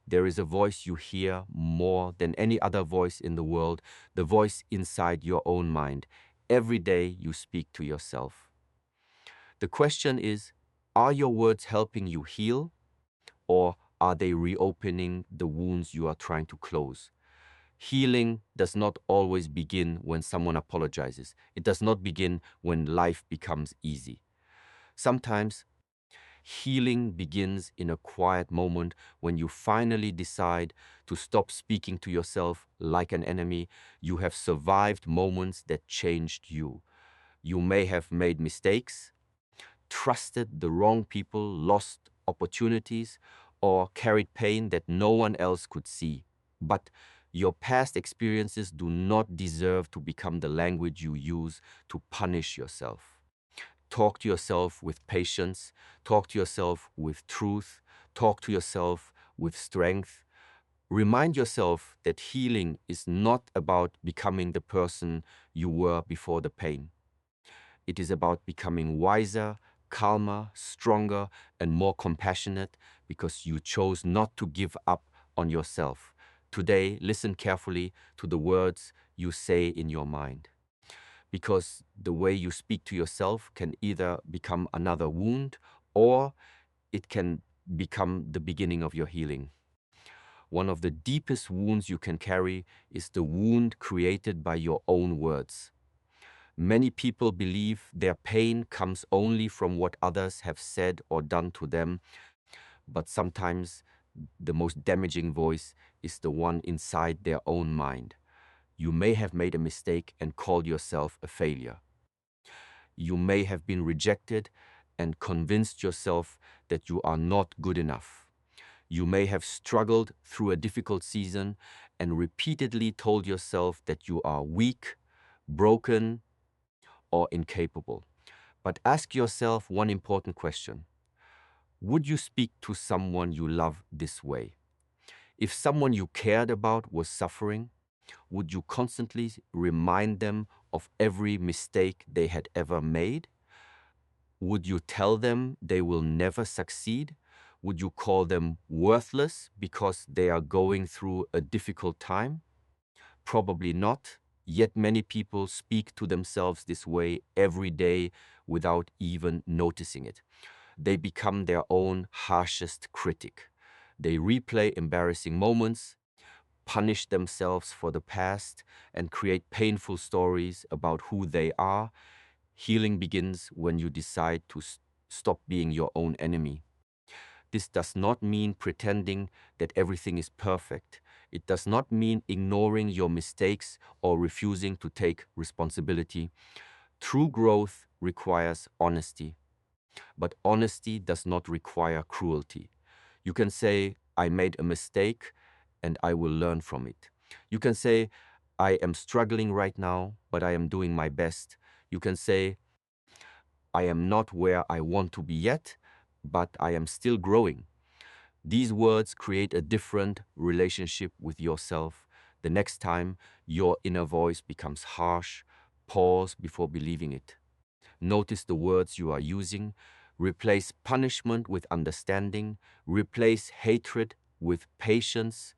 There is a voice you hear more than any other voice in the world, the voice inside your own mind. Every day you speak to yourself. The question is, are your words helping you heal, or are they reopening the wounds you are trying to close? Healing does not always begin when someone apologizes. It does not begin when life becomes easy. Sometimes healing begins in a quiet moment when you finally decide to stop speaking to yourself like an enemy. You have survived moments that changed you. You may have made mistakes, trusted the wrong people, lost opportunities, or carried pain that no one else could see. But your past experiences do not deserve to become the language you use to punish yourself. Talk to yourself with patience, talk to yourself with truth, talk to yourself with strength. Remind yourself that healing is not about becoming the person you were before the pain. It is about becoming wiser, calmer, stronger, and more compassionate because you chose not to give up on yourself. Today, listen carefully to the words you say in your mind, because the way you speak to yourself can either become another wound or it can become the beginning of your healing. One of the deepest wounds you can carry is the wound created by your own words. Many people believe their pain comes only from what others have said or done to them, but sometimes the most damaging voice is the one inside their own mind. You may have made a mistake and called yourself a failure. You may have been rejected and convinced yourself that you are not good enough. You may have struggled through a difficult season and repeatedly told yourself that you are weak, broken, or incapable. But ask yourself one important question. Would you speak to someone you love this way? If someone you cared about was suffering, would you constantly remind them of every mistake they had ever made? Would you tell them they will never succeed? Would you call them worthless because they are going through a difficult time? Probably not. Yet many people speak to themselves this way every day without even noticing it. They become their own harshest critic. They replay embarrassing moments, punish themselves for the past, and create painful stories about who they are. Healing begins when you decide to stop being your own enemy. This does not mean pretending that everything is perfect. It does not mean ignoring your mistakes or refusing to take responsibility. True growth requires honesty, but honesty does not require cruelty. You can say, I made a mistake and I will learn from it. You can say, I am struggling right now, but I am doing my best. You can say, I am not where I want to be yet, but I am still growing. These words create a different relationship with yourself. The next time your inner voice becomes harsh, pause before believing it. Notice the words you are using. Replace punishment with understanding. Replace hatred with patience.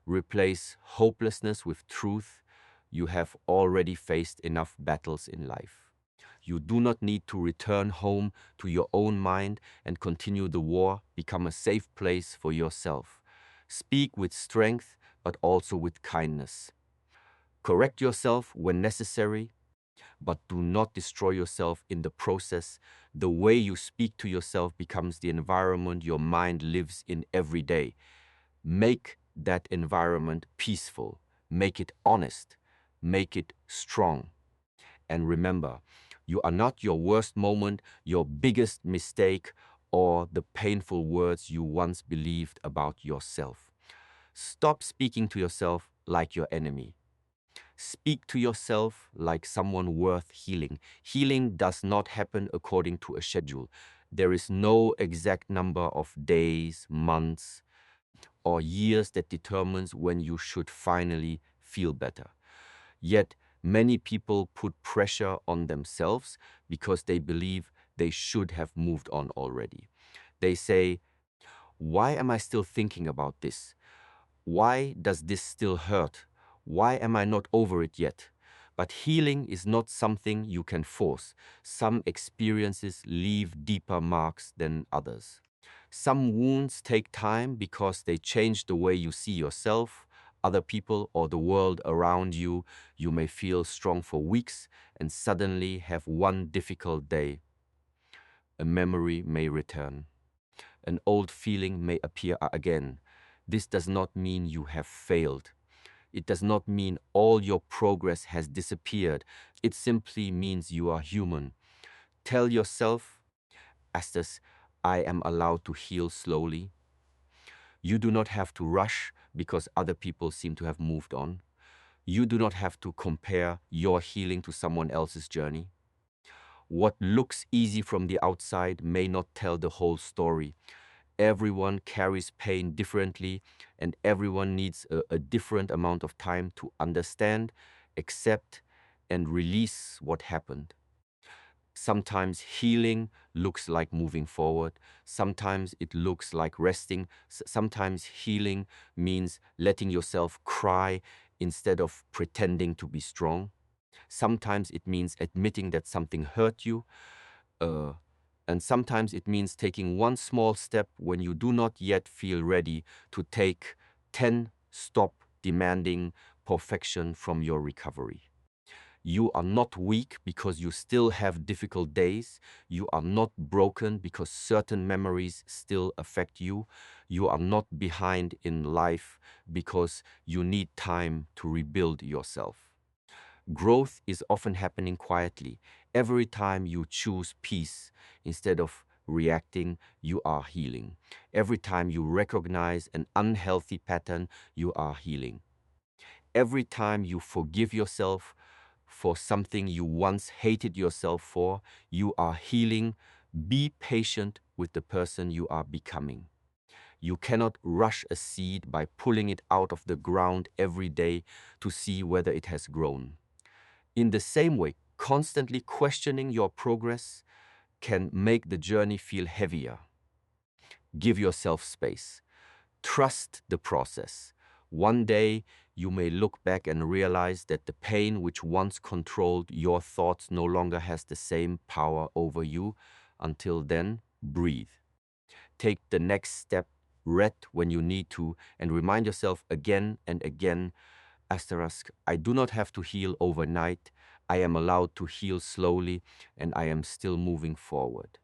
Replace hopelessness with truth. You have already faced enough battles in life. You do not need to return home to your own mind and continue the war. Become a safe place for yourself. Speak with strength, but also with kindness. Correct yourself when necessary, but do not destroy yourself in the process. The way you speak to yourself becomes the environment your mind lives in every day. Make that environment peaceful. Make it honest. Make it strong. And remember, you are not your worst moment, your biggest mistake, or the painful words you once believed about yourself. Stop speaking to yourself like your enemy. Speak to yourself like someone worth healing. Healing does not happen according to a schedule. There is no exact number of days, months, or years that determines when you should finally feel better. Yet, many people put pressure on themselves because they believe they should have moved on already. They say, why am I still thinking about this? Why does this still hurt? Why am I not over it yet? But healing is not something you can force. Some experiences leave deeper marks than others. Some wounds take time because they change the way you see yourself, other people, or the world around you. You may feel strong for weeks and suddenly have one difficult day. A memory may return. An old feeling may appear again. This does not mean you have failed. It does not mean all your progress has disappeared. It simply means you are human. Tell yourself, Estes, I am allowed to heal slowly. You do not have to rush because other people seem to have moved on. You do not have to compare your healing to someone else's journey. What looks easy from the outside may not tell the whole story. Everyone carries pain differently, and everyone needs a different amount of time to understand, accept, and release what happened. Sometimes healing looks like moving forward. Sometimes it looks like resting. Sometimes healing means letting yourself cry instead of pretending to be strong. Sometimes it means admitting that something hurt you. Uh, and sometimes it means taking one small step when you do not yet feel ready to take 10. Stop demanding perfection from your recovery. You are not weak because you still have difficult days. You are not broken because certain memories still affect you. You are not behind in life because you need time to rebuild yourself. Growth is often happening quietly. Every time you choose peace instead of reacting, you are healing. Every time you recognize an unhealthy pattern, you are healing. Every time you forgive yourself for something you once hated yourself for, you are healing. Be patient with the person you are becoming. You cannot rush a seed by pulling it out of the ground every day to see whether it has grown. In the same way, constantly questioning your progress can make the journey feel heavier. Give yourself space. Trust the process. One day, you may look back and realize that the pain which once controlled your thoughts no longer has the same power over you. Until then, breathe. Take the next step, rest when you need to, and remind yourself again and again, asterisk, I do not have to heal overnight. I am allowed to heal slowly, and I am still moving forward.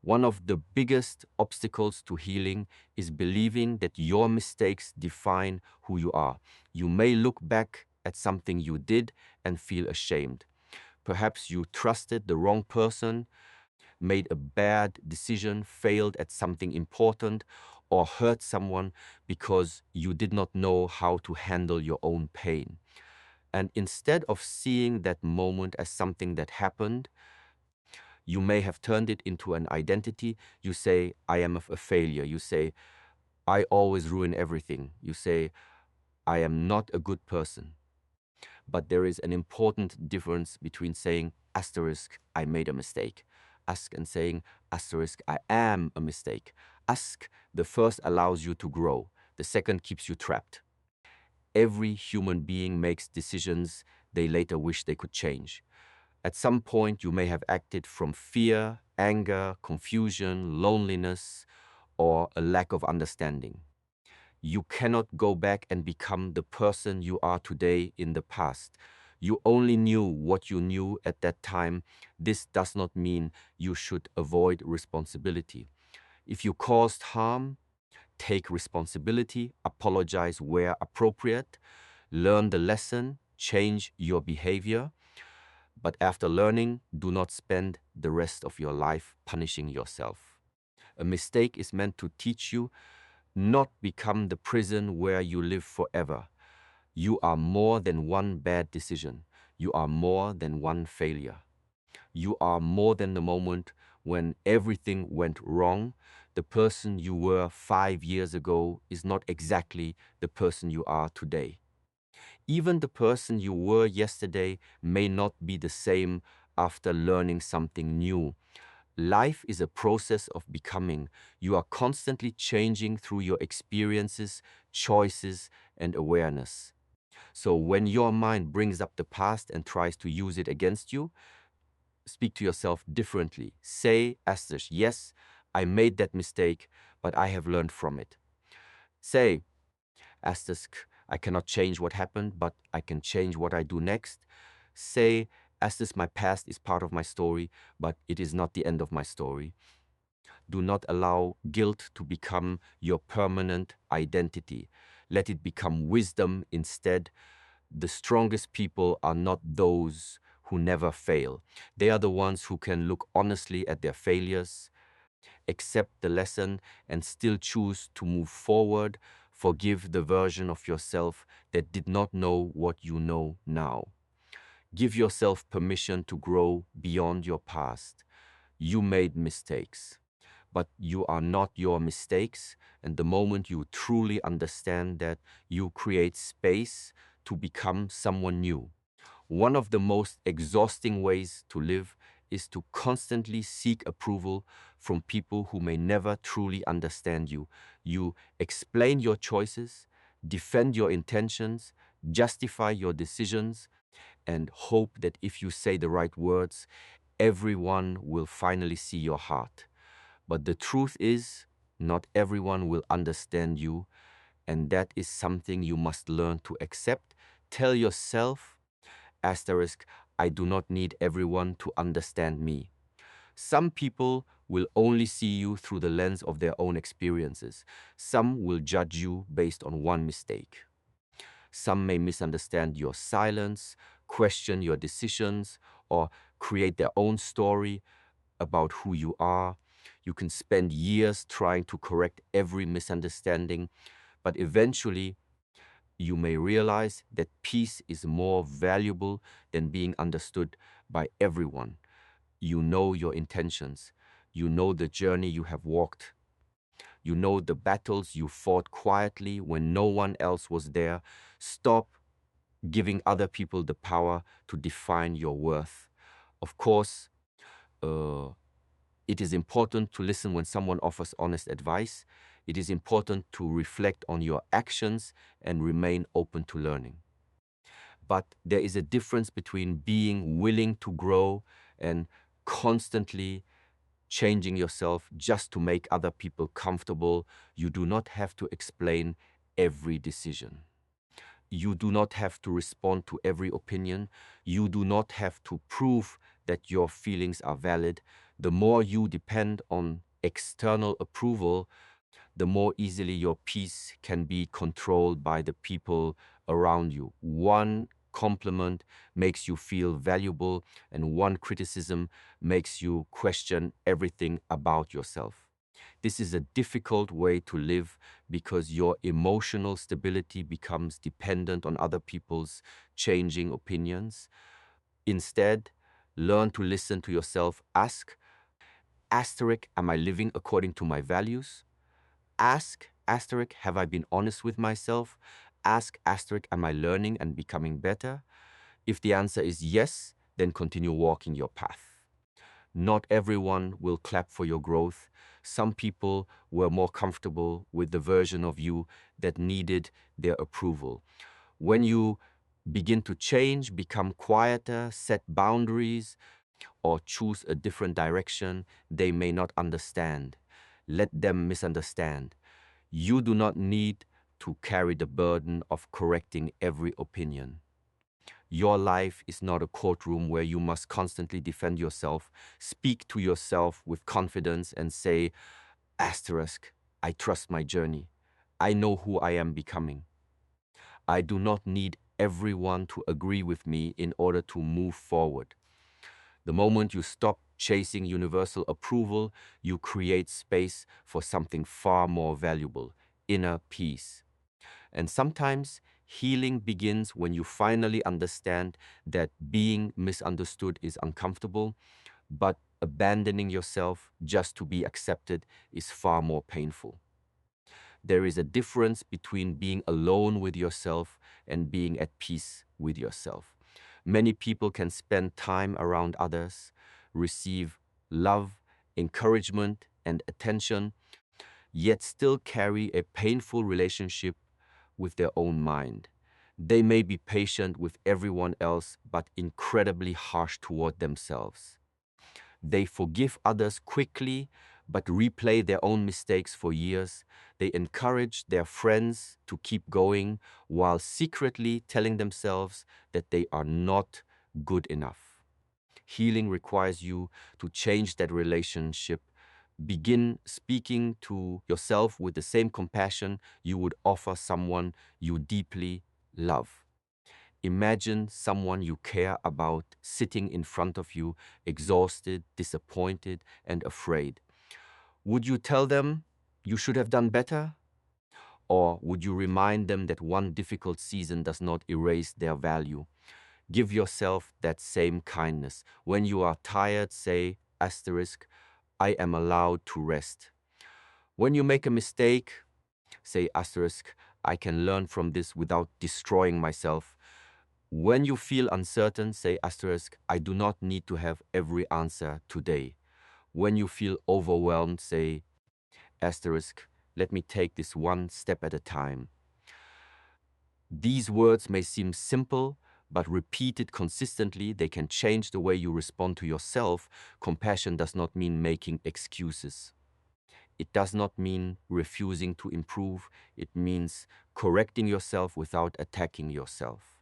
One of the biggest obstacles to healing is believing that your mistakes define who you are. You may look back at something you did and feel ashamed. Perhaps you trusted the wrong person, made a bad decision, failed at something important, or hurt someone because you did not know how to handle your own pain. And instead of seeing that moment as something that happened, you may have turned it into an identity. You say, I am a failure. You say, I always ruin everything. You say, I am not a good person. But there is an important difference between saying, asterisk, I made a mistake. Ask and saying, asterisk, I am a mistake. Ask, the first allows you to grow. The second keeps you trapped. Every human being makes decisions they later wish they could change. At some point, you may have acted from fear, anger, confusion, loneliness, or a lack of understanding. You cannot go back and become the person you are today in the past. You only knew what you knew at that time. This does not mean you should avoid responsibility. If you caused harm, take responsibility, apologize where appropriate, learn the lesson, change your behavior. But after learning, do not spend the rest of your life punishing yourself. A mistake is meant to teach you, not become the prison where you live forever. You are more than one bad decision. You are more than one failure. You are more than the moment when everything went wrong. The person you were 5 years ago is not exactly the person you are today. Even the person you were yesterday may not be the same after learning something new. Life is a process of becoming. You are constantly changing through your experiences, choices, and awareness. So when your mind brings up the past and tries to use it against you, speak to yourself differently. Say, asterisk, yes, I made that mistake, but I have learned from it. Say, asterisk, I cannot change what happened, but I can change what I do next. Say, asterisk, my past is part of my story, but it is not the end of my story. Do not allow guilt to become your permanent identity. Let it become wisdom instead. The strongest people are not those who never fail. They are the ones who can look honestly at their failures, accept the lesson, and still choose to move forward. Forgive the version of yourself that did not know what you know now. Give yourself permission to grow beyond your past. You made mistakes, but you are not your mistakes. And the moment you truly understand that, you create space to become someone new. One of the most exhausting ways to live is to constantly seek approval from people who may never truly understand you. You explain your choices, defend your intentions, justify your decisions, and hope that if you say the right words, everyone will finally see your heart. But the truth is, not everyone will understand you, and that is something you must learn to accept. Tell yourself, asterisk, I do not need everyone to understand me. Some people will only see you through the lens of their own experiences. Some will judge you based on one mistake. Some may misunderstand your silence, question your decisions, or create their own story about who you are. You can spend years trying to correct every misunderstanding, but eventually you may realize that peace is more valuable than being understood by everyone. You know your intentions. You know the journey you have walked. You know the battles you fought quietly when no one else was there. Stop giving other people the power to define your worth. Of course, uh, it is important to listen when someone offers honest advice. It is important to reflect on your actions and remain open to learning. But there is a difference between being willing to grow and constantly changing yourself just to make other people comfortable. You do not have to explain every decision. You do not have to respond to every opinion. You do not have to prove that your feelings are valid. The more you depend on external approval, the more easily your peace can be controlled by the people around you. One compliment makes you feel valuable, and one criticism makes you question everything about yourself. This is a difficult way to live because your emotional stability becomes dependent on other people's changing opinions. Instead, learn to listen to yourself. Ask, asterisk, am I living according to my values? Ask, asterisk, have I been honest with myself? Ask, asterisk, am I learning and becoming better? If the answer is yes, then continue walking your path. Not everyone will clap for your growth. Some people were more comfortable with the version of you that needed their approval. When you begin to change, become quieter, set boundaries, or choose a different direction, they may not understand. Let them misunderstand. You do not need to carry the burden of correcting every opinion. Your life is not a courtroom where you must constantly defend yourself. Speak to yourself with confidence and say, asterisk, I trust my journey. I know who I am becoming. I do not need everyone to agree with me in order to move forward. The moment you stop chasing universal approval, you create space for something far more valuable, inner peace. And sometimes healing begins when you finally understand that being misunderstood is uncomfortable, but abandoning yourself just to be accepted is far more painful. There is a difference between being alone with yourself and being at peace with yourself. Many people can spend time around others, receive love, encouragement, and attention, yet still carry a painful relationship with their own mind. They may be patient with everyone else, but incredibly harsh toward themselves. They forgive others quickly, but replay their own mistakes for years. They encourage their friends to keep going while secretly telling themselves that they are not good enough. Healing requires you to change that relationship. Begin speaking to yourself with the same compassion you would offer someone you deeply love. Imagine someone you care about sitting in front of you, exhausted, disappointed, and afraid. Would you tell them you should have done better? Or would you remind them that one difficult season does not erase their value? Give yourself that same kindness. When you are tired, say, asterisk, I am allowed to rest. When you make a mistake, say, asterisk, I can learn from this without destroying myself. When you feel uncertain, say, asterisk, I do not need to have every answer today. When you feel overwhelmed, say, asterisk, let me take this one step at a time. These words may seem simple, but repeated consistently, they can change the way you respond to yourself. Compassion does not mean making excuses. It does not mean refusing to improve. It means correcting yourself without attacking yourself.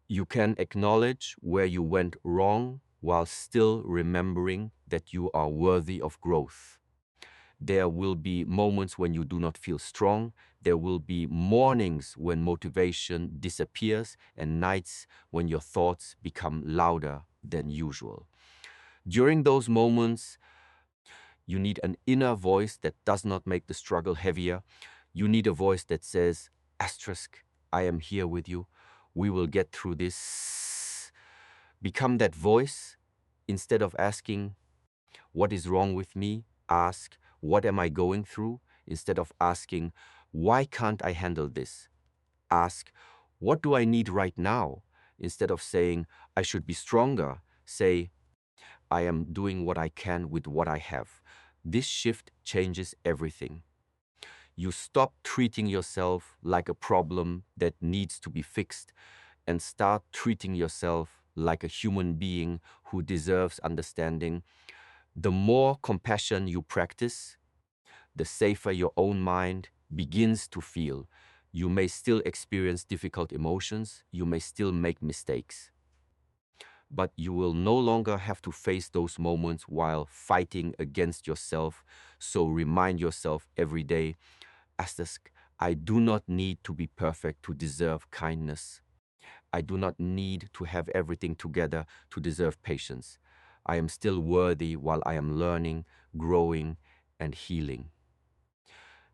You can acknowledge where you went wrong while still remembering that you are worthy of growth. There will be moments when you do not feel strong. There will be mornings when motivation disappears and nights when your thoughts become louder than usual. During those moments, you need an inner voice that does not make the struggle heavier. You need a voice that says, asterisk, I am here with you. We will get through this. Become that voice. Instead of asking, what is wrong with me? Ask, what am I going through? Instead of asking, why can't I handle this? Ask, what do I need right now? Instead of saying, I should be stronger, say, I am doing what I can with what I have. This shift changes everything. You stop treating yourself like a problem that needs to be fixed and start treating yourself like a human being who deserves understanding. The more compassion you practice, the safer your own mind begins to feel. You may still experience difficult emotions, you may still make mistakes, but you will no longer have to face those moments while fighting against yourself. So remind yourself every day, asterisk, I do not need to be perfect to deserve kindness. I do not need to have everything together to deserve patience. I am still worthy while I am learning, growing, and healing.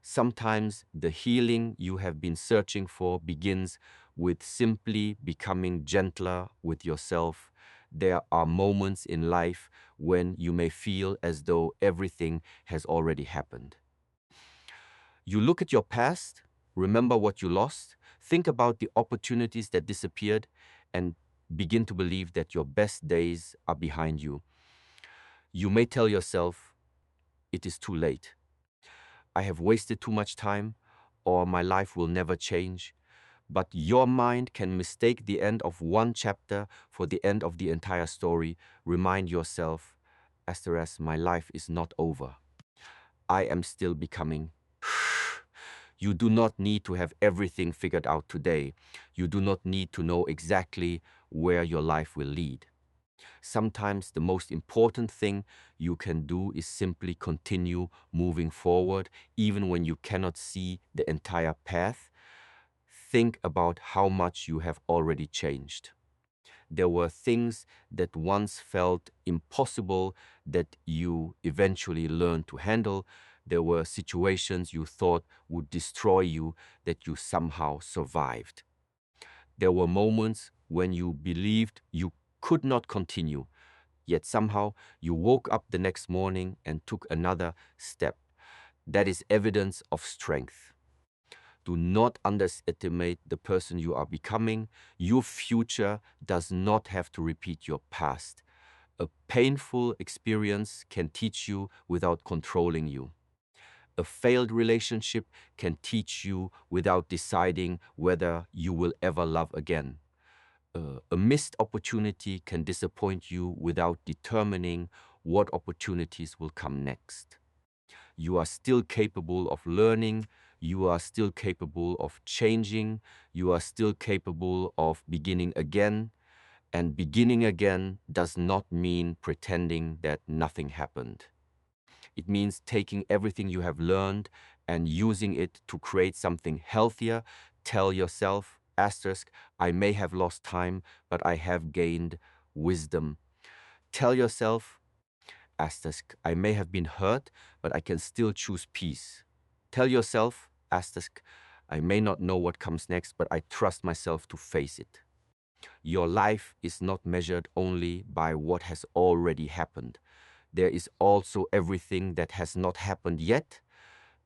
Sometimes the healing you have been searching for begins with simply becoming gentler with yourself. There are moments in life when you may feel as though everything has already happened. You look at your past, remember what you lost, think about the opportunities that disappeared, and begin to believe that your best days are behind you. You may tell yourself, it is too late. I have wasted too much time, or my life will never change. But your mind can mistake the end of one chapter for the end of the entire story. Remind yourself, asterisk, my life is not over. I am still becoming. You do not need to have everything figured out today. You do not need to know exactly where your life will lead. Sometimes the most important thing you can do is simply continue moving forward, even when you cannot see the entire path. Think about how much you have already changed. There were things that once felt impossible that you eventually learned to handle. There were situations you thought would destroy you that you somehow survived. There were moments when you believed you could not continue, yet somehow you woke up the next morning and took another step. That is evidence of strength. Do not underestimate the person you are becoming. Your future does not have to repeat your past. A painful experience can teach you without controlling you. A failed relationship can teach you without deciding whether you will ever love again. A missed opportunity can disappoint you without determining what opportunities will come next. You are still capable of learning, you are still capable of changing, you are still capable of beginning again, and beginning again does not mean pretending that nothing happened. It means taking everything you have learned and using it to create something healthier. Tell yourself, asterisk, I may have lost time, but I have gained wisdom. Tell yourself, asterisk, I may have been hurt, but I can still choose peace. Tell yourself, asterisk, I may not know what comes next, but I trust myself to face it. Your life is not measured only by what has already happened. There is also everything that has not happened yet.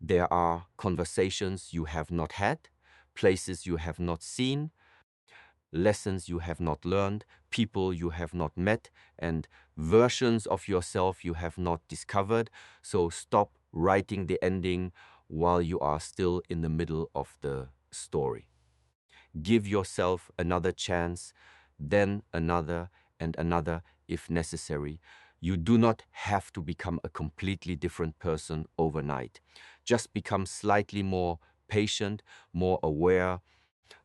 There are conversations you have not had, places you have not seen, lessons you have not learned, people you have not met, and versions of yourself you have not discovered. So stop writing the ending while you are still in the middle of the story. Give yourself another chance, then another and another if necessary. You do not have to become a completely different person overnight. Just become slightly more patient, more aware,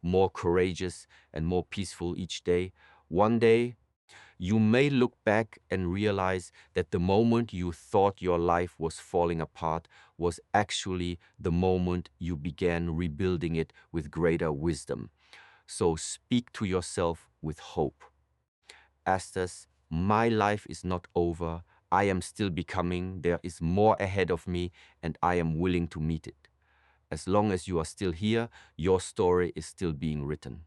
more courageous, and more peaceful each day. One day, you may look back and realize that the moment you thought your life was falling apart was actually the moment you began rebuilding it with greater wisdom. So speak to yourself with hope. Astas, my life is not over. I am still becoming. There is more ahead of me, and I am willing to meet it. As long as you are still here, your story is still being written.